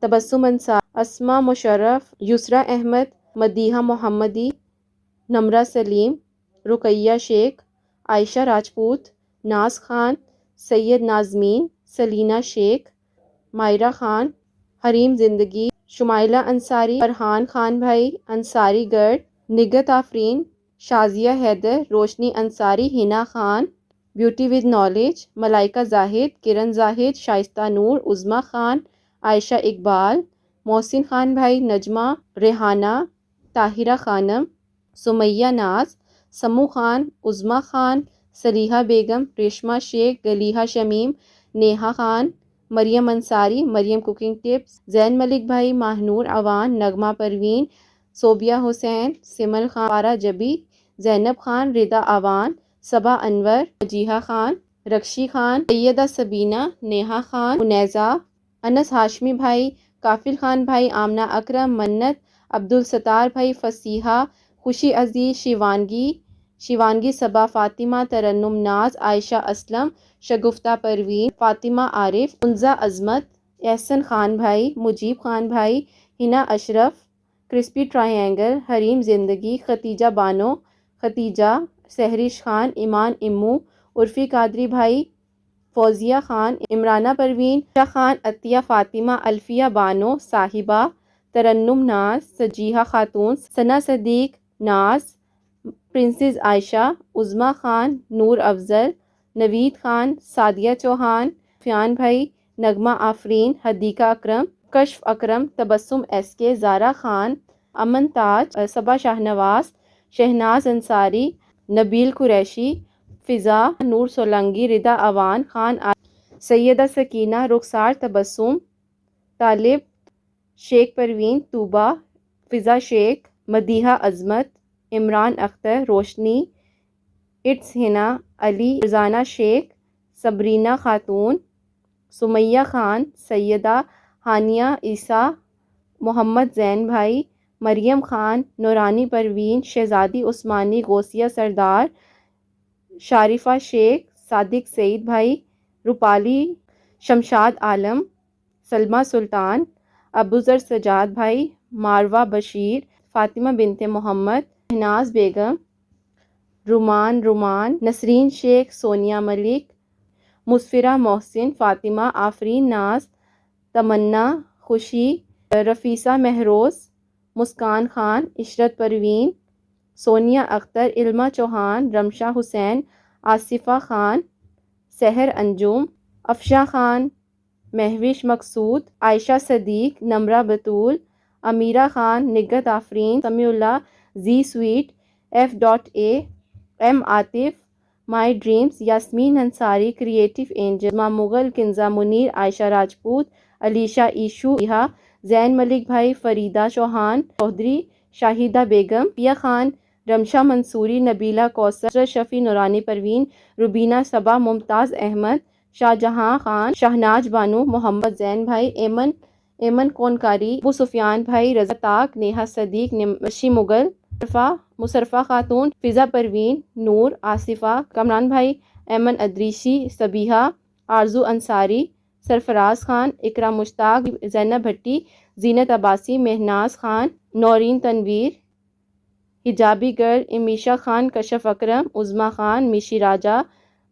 تبسم انصار، اسماء مشرف، یسرا احمد، مدیحہ محمدی، نمرہ سلیم، رقیہ شیخ، عائشہ راجپوت، ناز خان، سید نازمین، سلینا شیخ، مائرہ خان، حریم زندگی، شمائلہ انصاری، فرحان خان بھائی، انصاری گڑھ، نگہت آفرین، شازیہ حیدر، روشنی انصاری، حنا خان، بیوٹی ود نالج، ملائکہ زاہد، کرن زاہد، شائستہ نور، عظمیٰ خان، عائشہ اقبال، محسن خان بھائی، نجمہ، ریحانہ، طاہرہ خانم، سمیہ ناز، سمو خان، عظمیٰ خان، صلیحہ بیگم، ریشمہ شیخ، گلیحہ شمیم، نیہا خان، مریم انصاری، مریم کوکنگ ٹپس، زین ملک بھائی، ماہنور عوان، نغمہ پروین، صوبیہ حسین، سمل خان، پارہ جبی، زینب خان، رضا عوان، صبا انور، وجیہہ خان، رکشی خان، سیدہ سبینہ، نیہا خان، منیزہ، انس ہاشمی بھائی، کافل خان بھائی، آمنہ اکرم، منت، عبدالستار بھائی، فصیحہ، خوشی عزیز، شیوانگی صبا، فاطمہ، ترنم ناز، عائشہ اسلم، شگفتہ پروین، فاطمہ عارف، انزہ عظمت، احسن خان بھائی، مجیب خان بھائی، حنا اشرف، کرسپی ٹرائی اینگل، حریم زندگی، ختیجہ بانو، ختیجہ، سہرش خان، ایمان امو، عرفی قادری بھائی، فوزیہ خان، عمرانہ پروین، عائشہ خان، عطیہ فاطمہ، الفیہ بانو، صاحبہ، ترنم ناز، سجیحہ خاتون، ثنا صدیق، ناز، پرنسز عائشہ، عظمیٰ خان، نور افضل، نوید خان، سعدیہ چوہان، فیان بھائی، نغمہ آفرین، حدیقہ اکرم، کشف اکرم، تبسم ایس کے، زارا خان، امن تاج، صبا شاہنواز، شہناز انصاری، نبیل قریشی، فضا، نور سولنگی، رضا عوان، خان سیدہ سکینہ، رخسار تبسم، طالب، شیخ پروین، طوبہ، فضا شیخ، مدیحہ عظمت، عمران اختر، روشنی، اٹس حنا، علی، فرزانہ شیخ، صبرینہ خاتون، سمیہ خان، سیدہ ہانیہ عیسیٰ، محمد زین بھائی، مریم خان، نورانی پروین، شہزادی عثمانی، غوثیہ سردار، شارفہ شیخ، صادق سعید بھائی، روپالی، شمشاد عالم، سلمیٰ سلطان، ابوذر سجاد بھائی، ماروہ بشیر، فاطمہ بنت محمد، شہناز بیگم، رومان، نسرین شیخ، سونیا ملک، مسفرہ محسن، فاطمہ آفرین، Naz, Tamanna, Khushi, Rafisa Mehroz, Muskan Khan, Ishrat Parveen, Sonia Akhtar, Alma Chauhan, Ramsha Hussain, Asifa Khan, Sahar Anjum, Afshan Khan, Mehwish Maqsood, Ayesha Siddique, Nimra Batool, Ameera Khan, Nighat Afreen, Sami Ullah, Z sweet, F.A، M Atif, my dreams, Yasmin Ansari, creative angel, Mughal, Kinza Munir, Ayesha Rajput, Alisha Ishu, Zain Malik بھائی، فریدہ چوہان چودھری، شاہدہ بیگم، پیا خان، رمشہ منصوری، نبیلہ کوثر، شفیع، نورانی پروین، روبینہ صبا، ممتاز احمد، شاہجہاں خان، شاہناز بانو، محمد زین بھائی، ایمن کونکاری، ابو سفیان بھائی، رضا طاق، نیہا صدیق، نمشی مغل، مصرفہ خاتون، فضا پروین، نور، آصفہ، کامران بھائی، ایمن ادریسی، صبیحہ، آرزو انصاری، سرفراز خان، اقرا مشتاق، زینب بھٹی، زینت عباسی، مہناز خان، نورین تنویر، حجابی گرل، امیشہ خان، کشف اکرم، عظمیٰ خان، میشی راجہ،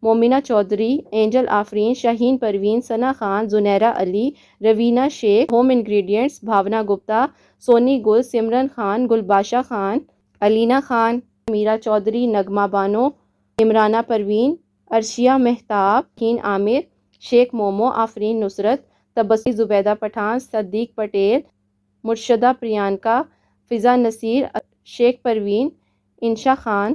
مومنہ چودھری، اینجل آفرین، شاہین پروین، ثنا خان، زنیرہ علی، روینہ شیخ، ہوم انگریڈینٹس، بھاونا گپتا، سونی گل، سمرن خان، گلباشہ خان، علینا خان، میرا چودھری، نغمہ بانو، عمرانہ پروین، عرشیہ مہتاب، ہین عامر، شیخ مومو، آفرین نصرت، تبسم زبیدہ پٹھان، صدیق پٹیل، مرشدہ پریانکا، فضا نصیر، شیخ پروین، انشا خان،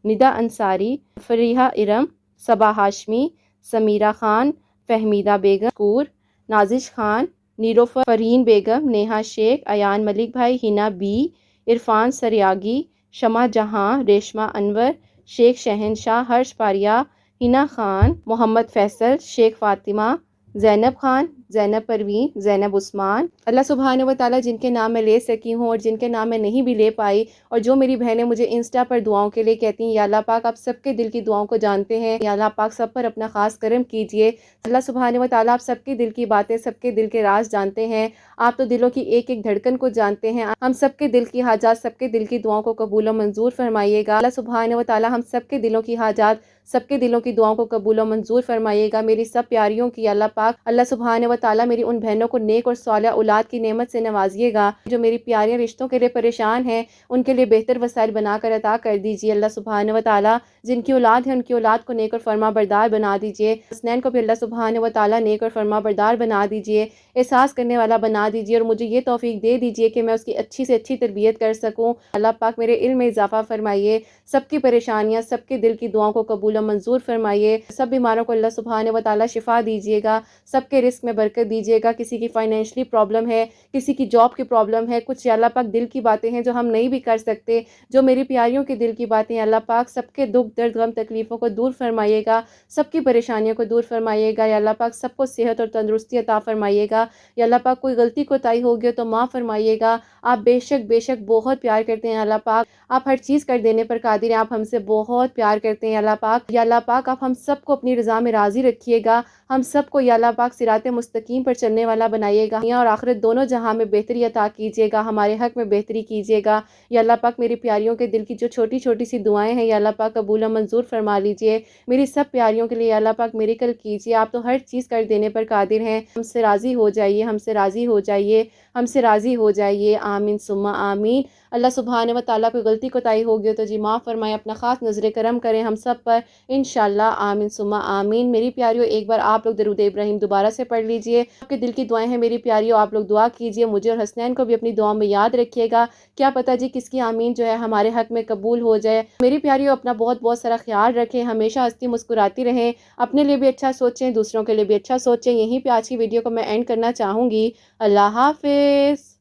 ندا انصاری، فریحہ ارم، صبا ہاشمی، سمیرہ خان، فہمیدہ بیگم، شکور، نازش خان، نیلوفر، فرین بیگم، نیہا شیخ، ایان ملک بھائی، حنا بی، عرفان سریاگی، شمع جہاں، ریشمہ انور، شیخ شہنشاہ، ہرش پاریہ، حنا خان، محمد فیصل، شیخ فاطمہ، زینب خان، زینب پروین، زینب عثمان۔ اللہ سبحانہ و تعالیٰ جن کے نام میں لے سکی ہوں اور جن کے نام میں نہیں بھی لے پائی، اور جو میری بہنیں مجھے انسٹا پر دعاؤں کے لیے کہتی ہیں، یا اللہ پاک آپ سب کے دل کی دعاؤں کو جانتے ہیں، یا اللہ پاک سب پر اپنا خاص کرم کیجئے۔ اللہ سبحانہ و تعالیٰ آپ سب کے دل کی باتیں، سب کے دل کے راز جانتے ہیں، آپ تو دلوں کی ایک ایک دھڑکن کو جانتے ہیں۔ ہم سب کے دل کی حاجات، سب کے دل کی دعاؤں کو قبول و منظور فرمائیے گا۔ اللہ سبحانہ و تعالیٰ ہم سب کے دلوں کی حاجات سب کے دلوں کی دعاؤں کو قبول و منظور فرمائیے گا۔ میری سب پیاریوں کی اللہ پاک اللہ سبحانہ و تعالیٰ میری ان بہنوں کو نیک اور صالح اولاد کی نعمت سے نوازیے گا۔ جو میری پیاریاں رشتوں کے لیے پریشان ہیں ان کے لیے بہتر وسائل بنا کر عطا کر دیجیے اللہ سبحانہ و تعالیٰ۔ جن کی اولاد ہے ان کی اولاد کو نیک اور فرما بردار بنا دیجیے۔ حسنین کو بھی اللہ سبحانہ و تعالیٰ نیک اور فرما بردار بنا دیجیے، احساس کرنے والا بنا دیجیے، اور مجھے یہ توفیق دے دیجیے کہ میں اس کی اچھی سے اچھی تربیت کر سکوں۔ اللہ پاک میرے علم میں اضافہ فرمائیے، سب کی پریشانیاں سب کے دل کی دعاؤں کو قبول و منظور فرمائیے، سب بیماروں کو اللہ سبحانہ و تعالیٰ شفا دیجیے گا، سب کے رزق میں برکت دیجیے گا۔ کسی کی فائنینشلی پرابلم ہے، کسی کی جاب کی پرابلم ہے، کچھ یا اللہ پاک دل کی باتیں ہیں جو ہم نہیں بھی کر سکتے، جو میری پیاریوں کے دل کی باتیں ہیں، اللہ پاک سب کے دکھ درد غم تکلیفوں کو دور فرمائیے گا، سب کی پریشانیوں کو دور فرمائیے گا، یا اللہ پاک سب کو صحت اور تندرستی عطا فرمائیے گا۔ یا اللہ پاک کوئی غلطی کوتاہی ہو گئی تو معاف فرمائیے گا۔ آپ بے شک بہت پیار کرتے ہیں اللہ پاک، آپ ہر چیز کر دینے پر قادر ہیں، آپ ہم سے بہت پیار کرتے ہیں اللہ پاک۔ یا اللہ پاک آپ ہم سب کو اپنی رضا میں راضی رکھیے گا، ہم سب کو یا اللہ پاک صراط مستقیم پر چلنے والا بنائیے گا، دنیا اور آخرت دونوں جہاں میں بہتری عطا کیجیے گا، ہمارے حق میں بہتری کیجیے گا۔ یا اللہ پاک میری پیاریوں کے دل کی جو چھوٹی چھوٹی سی دعائیں ہیں یا اللہ پاک قبول و منظور فرما لیجیے، میری سب پیاریوں کے لیے یا اللہ پاک میریکل کیجیے، آپ تو ہر چیز کر دینے پر قادر ہیں، ہم سے راضی ہو جائیے، ہم سے راضی ہو جائیے، ہم سے راضی ہو جائیے، آمین ثم آمین۔ اللہ سبحانہ و تعالیٰ کوئی غلطی کوتاہی ہو گئی تو جی معاف فرمائے، اپنا خاص نظر کرم کریں ہم سب پر انشاءاللہ، آمین ثم آمین۔ میری پیاریوں ایک بار آپ لوگ درود ابراہیم دوبارہ سے پڑھ لیجئے، آپ کے دل کی دعائیں ہیں میری پیاریوں، آپ لوگ دعا کیجئے، مجھے اور حسنین کو بھی اپنی دعاؤں میں یاد رکھیے گا، کیا پتہ جی کس کی آمین جو ہے ہمارے حق میں قبول ہو جائے۔ میری پیاریوں اپنا بہت بہت سارا خیال رکھیں، ہمیشہ ہنستی مسکراتی رہیں، اپنے لیے بھی اچھا سوچیں، دوسروں کے لیے بھی اچھا سوچیں۔ یہیں پہ آج کی ویڈیو کو میں اینڈ کرنا چاہوں گی۔ اللہ حافظ۔